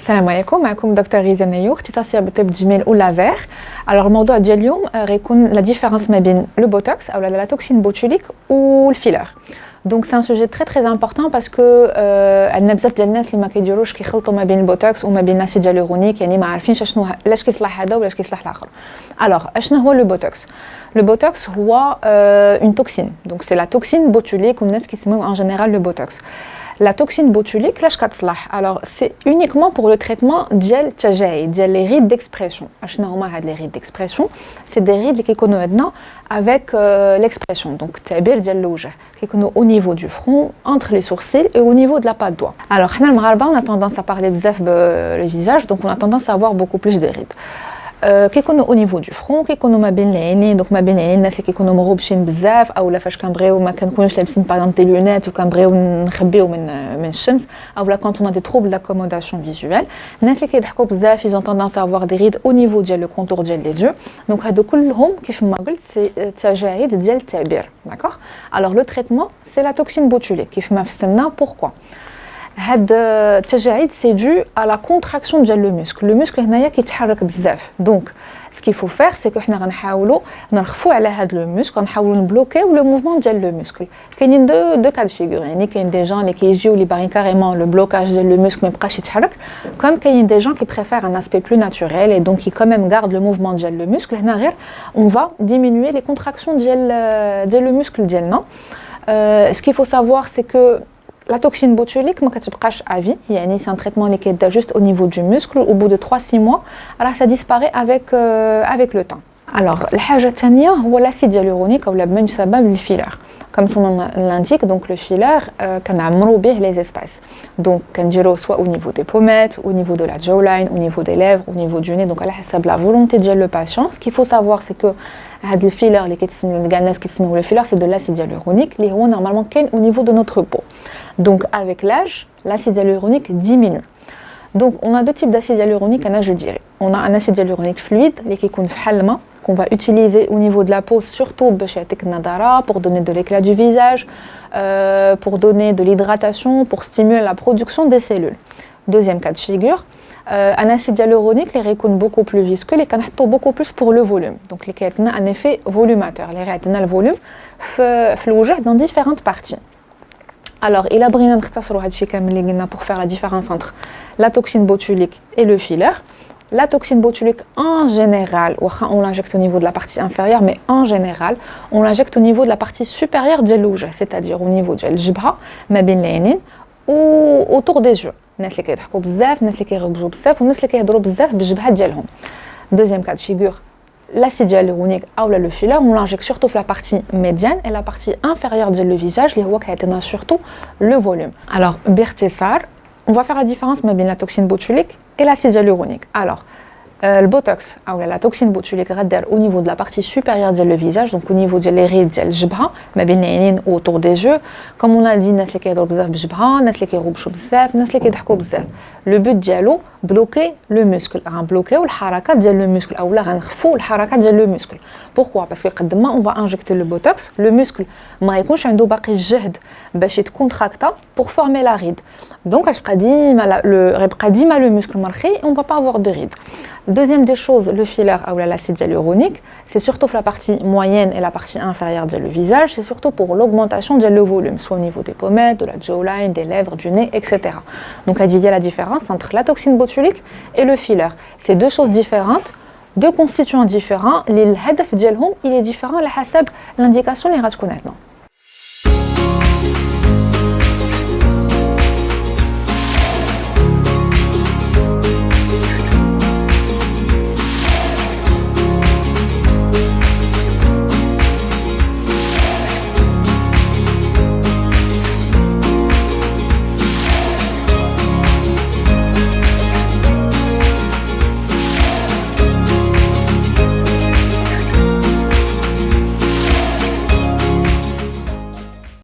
السلام عليكم. معكم دكتور غيزة نيو اختصاصية بالطب التجميل واللازر. Alors الموضوع ديال اليوم غيكون لا ديفيرونس ما بين لو بوتوكس او لا توكسين بوتوليك والفيلر. دونك سي ان سوجي تري امبورطون باسكو عندنا بزاف ديال الناس اللي ما كيديروش كيخلطوا ما بين البوتوكس وما بين الاسيد هيالورونيك، يعني ما عارفينش شنو علاش كيصلح هذا وعلاش كيصلح الاخر. الوغ اشنو هو لو بوتوكس؟ لو بوتوكس هو اون توكسين، دونك سي لا توكسين بوتوليك والناس كيسموه ان جينيرال لو بوتوكس. La toxine botulique, là, alors c'est uniquement pour le traitement ديال التجاعيد ديال les rides d'expression. شنو هما هاد les rides d'expression؟ C'est des rides اللي كيكونوا عندنا avec l'expression. Donc التعبير ديال الوجه كيكونوا au niveau du front, entre les sourcils et au niveau de la patte d'oie. Alors حنا المغاربه on a tendance à parler بزاف le visage, donc on a tendance à avoir beaucoup plus de rides. كيكونوا au niveau du front، كيكونوا ما بين العينين، دونك ما بين العينين الناس اللي كيكونوا مغوبشين بزاف اولا فاش كنبغيو ما كنكونوش لابسين باغ دي لونيت وكنبغيو نخبيو من الشمس اولا كونط اون دي تروبل داكوموداسيون فيزوال. الناس اللي كيضحكوا بزاف ils ont tendance à avoir des rides au niveau ديال لو كونتور ديال لي yeux. دونك هادو كلهم كيف ما قلت سي تجاعيد ديال التعبير، داكوغ. alors le traitement c'est la toxine botulique كيف ما فسرنا. pourquoi هاد التجاعيد سي دو à la contraction ديال لو موسكل. لو موسكل هنايا كيتحرك بزاف، دونك سكي فو فير سي كو حنا غنحاولوا نرخفوا على هاد لو موسكل، غنحاولوا نبلوكيو لو موفمون ديال لو موسكل. كاينين دو كاد فيغور، يعني كاين دي جون اللي كيجيو لي باغيين كاريمون لو بلوكاج ديال لو موسكل ما يبقاش يتحرك، كوم كاينين دي جون كي بريفير ان اسبي بلو ناتوريل اي دونك كي كوميم غارد لو موفمون ديال لو موسكل. هنا غير اون فا ديمينوي لي كونتراكسيون ديال لو موسكل ديالنا. سكي فو سافوار سي كو la toxine botulique ما كتبقاش à vie، يعني c'est un traitement اللي كيبدا juste au niveau du muscle. au bout de 3-6 mois alors ça disparaît avec le temps. alors الحاجه الثانيه هو l'acide hyaluronique او بمن يسمى بالفيلر. comme son nom l'indique, donc le filler كنعمروا به les espaces. donc كنديرو soit au niveau des pommettes, au niveau de la jawline, au niveau des lèvres, au niveau du nez. donc على حسب la volonté ديال le patient. ce qu'il faut savoir c'est que هاد الفيلر اللي كيتسمى كاع الناس كيسميوه le filler c'est de l'acide hyaluronique اللي هو normalement كاين au niveau de notre peau. donc avec l'âge l'acide hyaluronique diminue. donc on a deux types d'acide hyaluronique انا je dirais. on a un acide hyaluronique fluide اللي كيكون فحال الماء qu'on va utiliser au niveau de la peau, surtout pour donner de l'éclat du visage, pour donner de l'hydratation, pour stimuler la production des cellules. Deuxième cas de figure, un acide hyaluronique les récoune beaucoup plus visqueux, les canaux beaucoup plus pour le volume. Donc les canaux un effet volumateur, les réatena le volume dans différentes parties. alors il a brillé pour faire la différence entre la toxine botulique et le filler. La toxine botulique, en général, on l'injecte au niveau de la partie inférieure, mais en général, on l'injecte au niveau de la partie supérieure de l'ouge, c'est-à-dire au niveau de l'jibha, ma bin l'aynin, ou autour des yeux. الناس اللي كيضحكوا بزاف، الناس اللي كيغبجوا بزاف، والناس اللي كيهضروا بزاف بالجبهه ديالهم. Deuxième cas de figure, l'acide hyaluronique ou le filler, on l'injecte surtout la partie médiane et la partie inférieure du visage, les هو كيعطينا surtout le volume. alors باختصار on va faire la différence entre la toxine botulique et l'acide hyaluronique. alors le botox ou la toxine botulique غدير au niveau de la partie supérieure du visage, donc au niveau des rides ديال الجبهه ما بين العينين autour des yeux. comme on a dit الناس اللي كيهضروا بزاف بالجبهه، الناس اللي كيغوبشوا بزاف، الناس اللي كيضحكوا بزاف. le but ديالو بلوكي لو موسكل، غنبلوكيو الحركات ديال لو موسكل اولا غنخفوا الحركات ديال لو موسكل. pourquoi parce que قد ما on va injecter le botox le muscle ما يكونش عنده باقي الجهد باش يتكونتراكتا pour former la ride. donc غتبقى ديما le muscle مرخي on va pas avoir de ride. Deuxième des choses, le filler ou l'acide hyaluronique, c'est surtout la partie moyenne et la partie inférieure du visage, c'est surtout pour l'augmentation du volume, soit au niveau des pommettes, de la jawline, des lèvres, du nez, etc. Donc il y a la différence entre la toxine botulique et le filler. C'est deux choses différentes, deux constituants différents. Le hadaf ديالهم il est différent à حسب l'indication اللي غتكون عندنا.